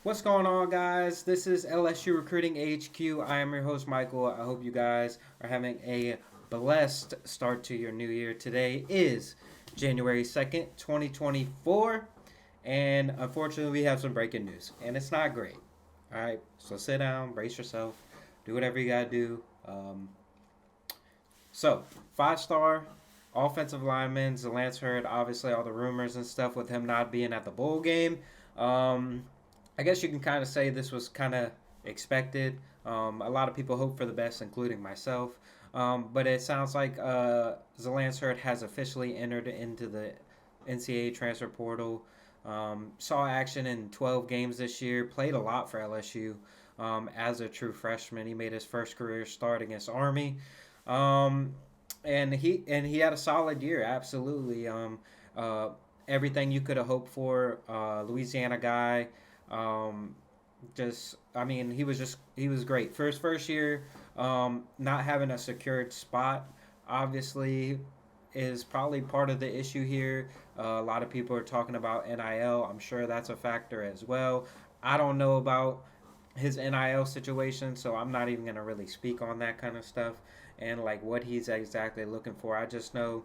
What's going on, guys? This is LSU Recruiting HQ. I am your host, Michael. I hope you guys are having a blessed start to your new year. Today is January 2nd, 2024, and unfortunately, we have some breaking news, and it's not great. All right, so sit down, brace yourself, do whatever you gotta do. So, 5-star offensive lineman, Zalance Hurd, obviously, all the rumors and stuff with him not being at the bowl game. Um, I guess you can kind of say this was kind of expected. A lot of people hope for the best, including myself. But it sounds like Zalance Hurd has officially entered into the NCAA transfer portal. Saw action in 12 games this year, played a lot for LSU as a true freshman. He made his first career start against Army. Um, and he had a solid year, absolutely. Uh, Everything you could have hoped for. Louisiana guy. Um, I mean, he was great for his first year. Not having a secured spot, obviously, is probably part of the issue here. A lot of people are talking about NIL. I'm sure that's a factor as well. I don't know about his NIL situation, so I'm not even gonna really speak on that kind of stuff and like what he's exactly looking for. I just know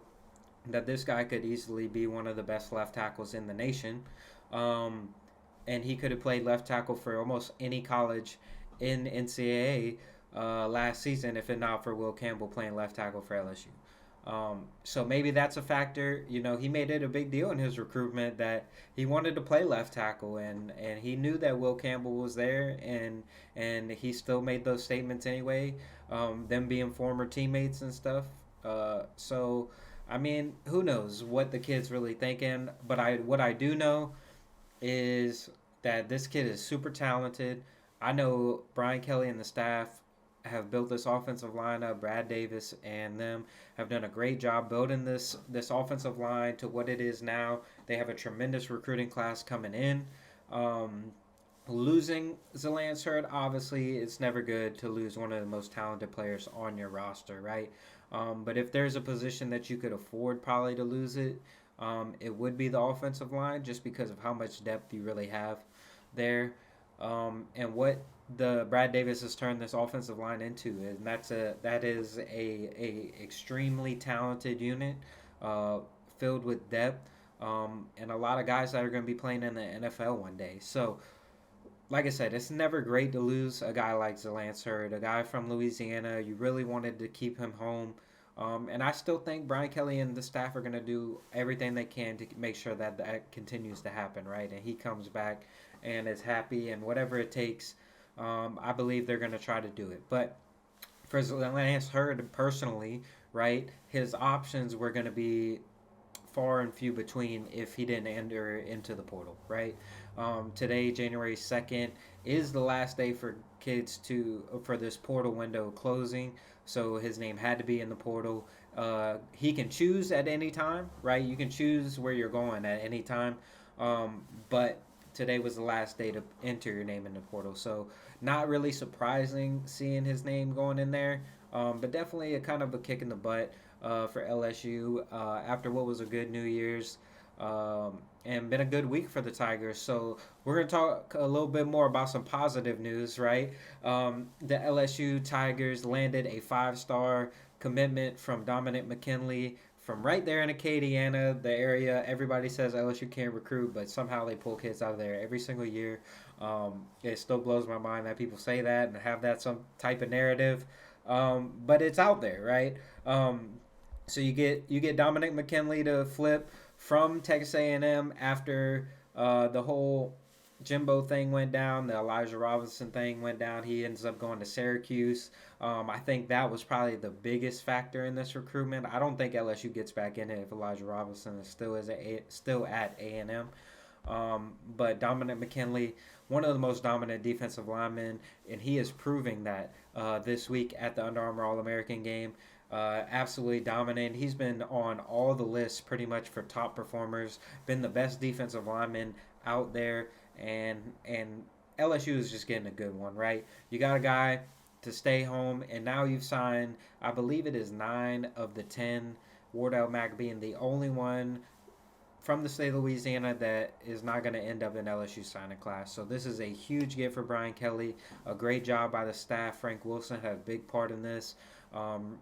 that this guy could easily be one of the best left tackles in the nation. Um, and he could have played left tackle for almost any college in NCAA last season if it not for Will Campbell playing left tackle for LSU. So maybe that's a factor. You know, he made it a big deal in his recruitment that he wanted to play left tackle, and he knew that Will Campbell was there, and he still made those statements anyway. Them being former teammates and stuff. So I mean, who knows what the kid's really thinking? But what I do know is that this kid is super talented. I know Brian Kelly and the staff have built this offensive lineup. Brad Davis and them have done a great job building this offensive line to what it is now. They have a tremendous recruiting class coming in. Um, Losing Zalance Hurd, obviously, it's never good to lose one of the most talented players on your roster, right? But if there's a position that you could afford probably to lose it, it would be the offensive line just because of how much depth you really have there. And what the Brad Davis has turned this offensive line into, and that is a extremely talented unit, uh, filled with depth, and a lot of guys that are going to be playing in the NFL one day. So like I said, it's never great to lose a guy like Zalance Hurd, a guy from Louisiana. You really wanted to keep him home. And I still think Brian Kelly and the staff are going to do everything they can to make sure that that continues to happen, right? And he comes back and is happy and whatever it takes, I believe they're going to try to do it. But for Lance Hurd personally, right, his options were going to be far and few between if he didn't enter into the portal, right? Today, January 2nd, is the last day for kids for this portal window closing. So his name had to be in the portal. He can choose at any time, right? You can choose where you're going at any time. But today was the last day to enter your name in the portal. So not really surprising seeing his name going in there, but definitely a kind of a kick in the butt for LSU after what was a good New Year's. And been a good week for the Tigers. So we're going to talk a little bit more about some positive news, right? The LSU Tigers landed a 5-star commitment from Dominic McKinley from right there in Acadiana, the area. Everybody says LSU can't recruit, but somehow they pull kids out of there every single year. It still blows my mind that people say that and have that some type of narrative. But it's out there, right? So you get Dominic McKinley to flip from Texas A&M after the whole Jimbo thing went down, the Elijah Robinson thing went down. He ends up going to Syracuse. I think that was probably the biggest factor in this recruitment. I don't think LSU gets back in it if Elijah Robinson is still at A&M. But Dominic McKinley, one of the most dominant defensive linemen, and he is proving that this week at the Under Armour All American game. Absolutely dominant. He's been on all the lists pretty much for top performers. Been the best defensive lineman out there, and LSU is just getting a good one, right? You got a guy to stay home, and now you've signed. I believe it is 9 of the 10. Wardell Mack being the only one from the state of Louisiana that is not going to end up in LSU signing class. So this is a huge get for Brian Kelly. A great job by the staff. Frank Wilson had a big part in this. Um,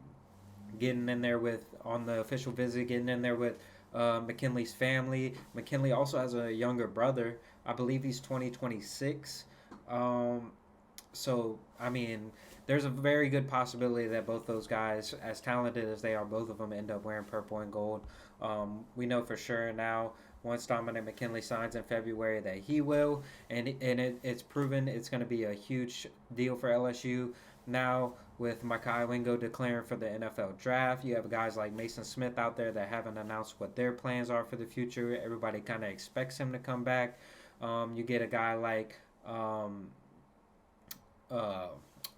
Getting in there with on the official visit, getting in there with McKinley's family. McKinley also has a younger brother. I believe he's 2026. Um, so I mean, there's a very good possibility that both those guys, as talented as they are, both of them end up wearing purple and gold. We know for sure now. Once Dominic McKinley signs in February, that he will, it's proven it's going to be a huge deal for LSU. Now with Mekhi Wingo declaring for the NFL draft, you have guys like Mason Smith out there that haven't announced what their plans are for the future. Everybody kind of expects him to come back. You get a guy like uh,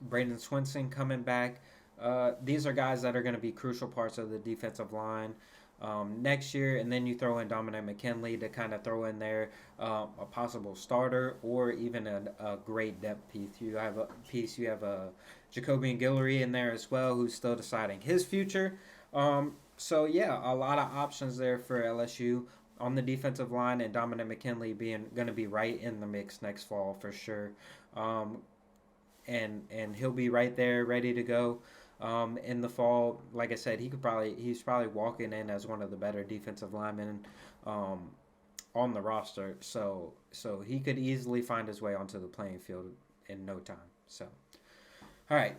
Braden Swinson coming back. These are guys that are going to be crucial parts of the defensive line next year, and then you throw in Dominic McKinley to kind of throw in there a possible starter or even a great depth piece. You have a Jacobian Guillory in there as well, who's still deciding his future. So yeah, a lot of options there for LSU on the defensive line, and Dominic McKinley being going to be right in the mix next fall for sure. Um, and he'll be right there, ready to go. In the fall, like I said, he's probably walking in as one of the better defensive linemen um, on the roster. So he could easily find his way onto the playing field in no time. So, all right,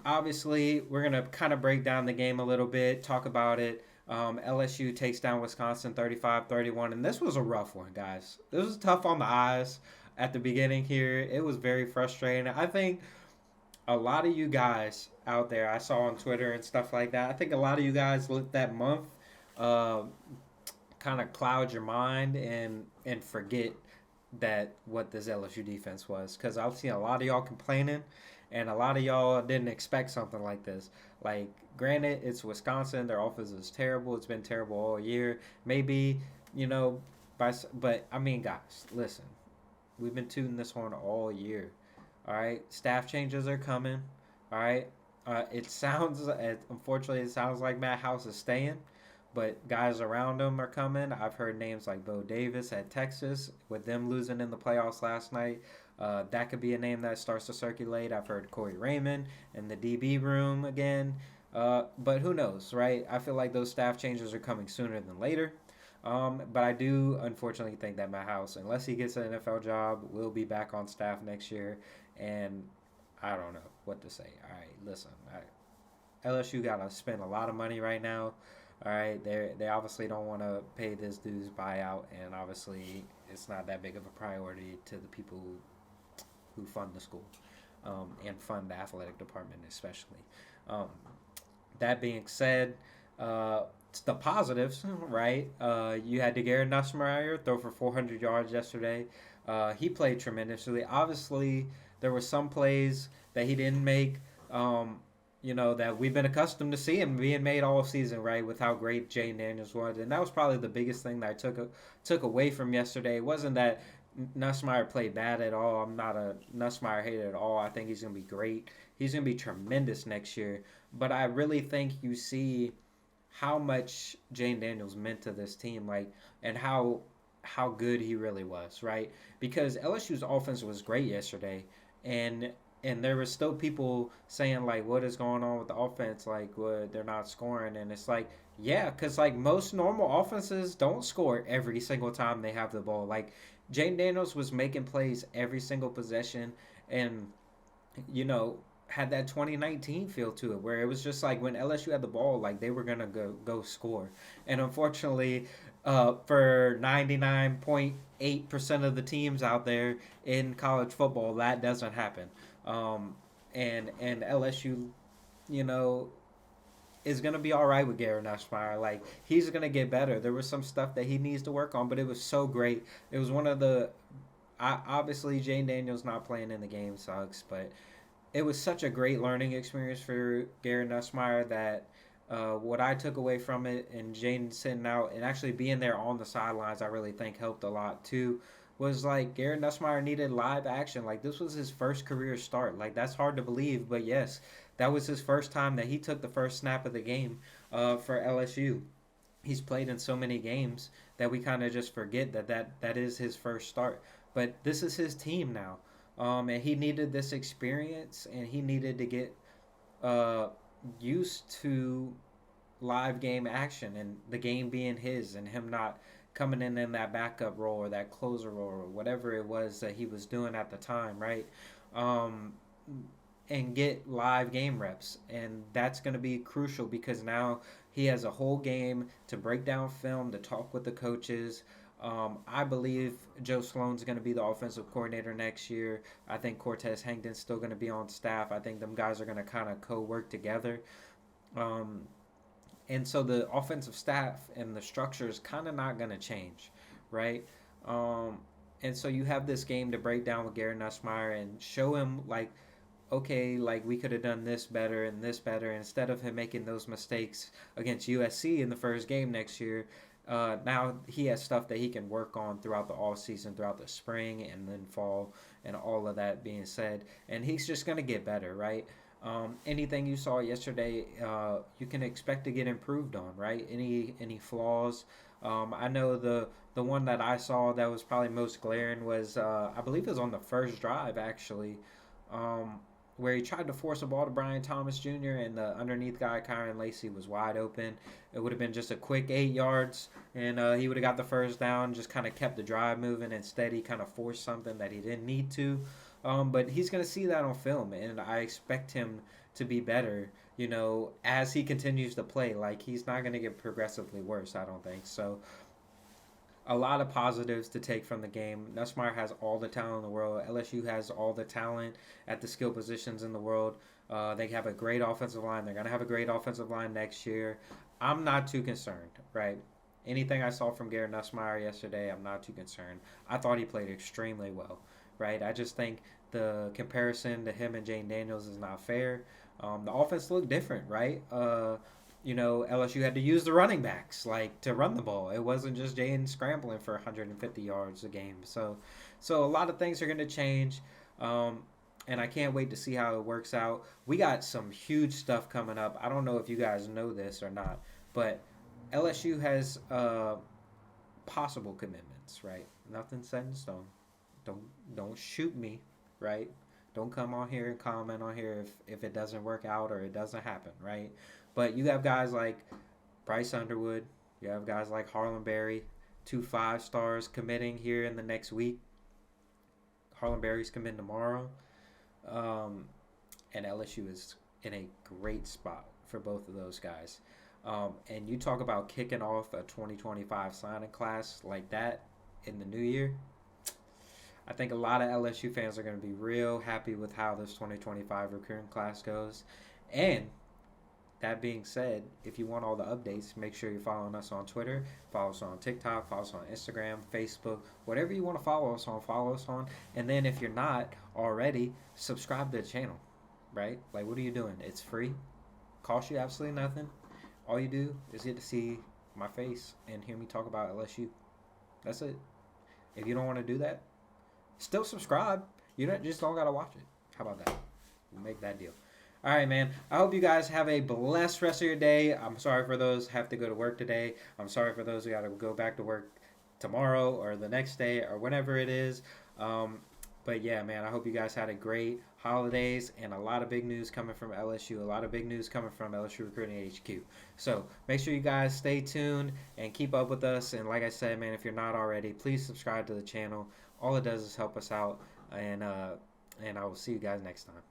obviously we're gonna kind of break down the game a little bit, talk about it. LSU takes down Wisconsin 35-31, and this was a rough one, guys. This was tough on the eyes at the beginning here. It was very frustrating. I think a lot of you guys out there, I saw on Twitter and stuff like that, I think a lot of you guys let that month uh, kind of cloud your mind and forget that what this LSU defense was. Because I've seen a lot of y'all complaining, and a lot of y'all didn't expect something like this. Like, granted, it's Wisconsin. Their offense is terrible. It's been terrible all year. Maybe, you know, but I mean, guys, listen. We've been tooting this horn all year. All right, staff changes are coming. All right, unfortunately, it sounds like Matt House is staying, but guys around him are coming. I've heard names like Bo Davis at Texas, with them losing in the playoffs last night. That could be a name that starts to circulate. I've heard Corey Raymond in the DB room again. But who knows, right? I feel like those staff changes are coming sooner than later. But I do unfortunately think that Matt House, unless he gets an NFL job, will be back on staff next year. And I don't know what to say. All right, listen. LSU got to spend a lot of money right now. All right, they obviously don't want to pay this dude's buyout, and obviously it's not that big of a priority to the people who fund the school and fund the athletic department especially. Um, that being said, the positives, right? You had DeGarrett Nussmeier throw for 400 yards yesterday. He played tremendously. Obviously, there were some plays that he didn't make, that we've been accustomed to seeing being made all season, right? With how great Jane Daniels was, and that was probably the biggest thing that I took away from yesterday. It wasn't that Nussmeier played bad at all. I'm not a Nussmeier hater at all. I think he's gonna be great. He's gonna be tremendous next year. But I really think you see how much Jane Daniels meant to this team, like, and how good he really was, right? Because LSU's offense was great yesterday, and there were still people saying like, what is going on with the offense? Like, what, they're not scoring, and it's like, yeah, because like most normal offenses don't score every single time they have the ball. Like, Jane Daniels was making plays every single possession, and had that 2019 feel to it, where it was just like when LSU had the ball, like they were gonna go score. And unfortunately, for 99.8% of the teams out there in college football, that doesn't happen. And LSU, you know, is gonna be all right with Garrett Nussmeier. Like, he's gonna get better. There was some stuff that he needs to work on, but it was so great. It was one of the obviously Jane Daniels not playing in the game sucks, but it was such a great learning experience for Garrett Nussmeier that what I took away from it, and Jane sitting out and actually being there on the sidelines, I really think helped a lot too. Was like Garrett Nussmeier needed live action. Like, this was his first career start. Like, that's hard to believe, but yes, that was his first time that he took the first snap of the game for LSU. he's played in so many games that we kind of just forget that is his first start. But this is his team now, and he needed this experience, and he needed to get uh, used to live game action and the game being his, and him not coming in that backup role or that closer role or whatever it was that he was doing at the time, right? Um, and get live game reps. And that's going to be crucial because now he has a whole game to break down film, to talk with the coaches. I believe Joe Sloan's going to be the offensive coordinator next year. I think Cortez Hankton's still going to be on staff. I think them guys are going to kind of co work together. Um, and so the offensive staff and the structure is kind of not going to change, right? Um, and so you have this game to break down with Gary Nussmeier and show him like, okay, like we could have done this better and this better. Instead of him making those mistakes against USC in the first game next year, now he has stuff that he can work on throughout the off season, throughout the spring and then fall, and all of that being said, and he's just gonna get better, right? Anything you saw yesterday, you can expect to get improved on, right? Any flaws? I know the one that I saw that was probably most glaring was I believe it was on the first drive actually. Um, where he tried to force a ball to Brian Thomas Jr. and the underneath guy, Kyron Lacey, was wide open. It would have been just a quick 8 yards, and he would have got the first down, just kind of kept the drive moving. Instead, he kind of forced something that he didn't need to. But he's going to see that on film, and I expect him to be better, as he continues to play. Like, he's not going to get progressively worse, I don't think. So, a lot of positives to take from the game. Nussmeier has all the talent in the world. LSU has all the talent at the skill positions in the world. They have a great offensive line. They're going to have a great offensive line next year. I'm not too concerned, right? Anything I saw from Garrett Nussmeier yesterday, I'm not too concerned. I thought he played extremely well, right? I just think the comparison to him and Jane Daniels is not fair. The offense looked different, right? LSU had to use the running backs like to run the ball. It wasn't just Jaden scrambling for 150 yards a game. So a lot of things are going to change, um, and I can't wait to see how it works out. We got some huge stuff coming up. I don't know if you guys know this or not, but LSU has possible commitments. Right? Nothing set in stone. Don't don't shoot me. Right? Don't come on here and comment on here if it doesn't work out or it doesn't happen. Right? But you have guys like Bryce Underwood. You have guys like Harlan Berry, 2 5 stars committing here in the next week. Harlan Berry's committing tomorrow. Um, and LSU is in a great spot for both of those guys. And you talk about kicking off a 2025 signing class like that in the new year. I think a lot of LSU fans are going to be real happy with how this 2025 recruiting class goes. And that being said, if you want all the updates, make sure you're following us on Twitter, follow us on TikTok, follow us on Instagram, Facebook, whatever you want to follow us on, follow us on. And then if you're not already, subscribe to the channel, right? Like, what are you doing? It's free, costs you absolutely nothing. All you do is get to see my face and hear me talk about LSU. That's it. If you don't want to do that, still subscribe. You don't gotta watch it. How about that? We'll make that deal. All right, man. I hope you guys have a blessed rest of your day. I'm sorry for those who have to go to work today. I'm sorry for those who got to go back to work tomorrow or the next day or whenever it is. But yeah, man, I hope you guys had a great holidays and a lot of big news coming from LSU. A lot of big news coming from LSU Recruiting HQ. So make sure you guys stay tuned and keep up with us. And like I said, man, if you're not already, please subscribe to the channel. All it does is help us out. And I will see you guys next time.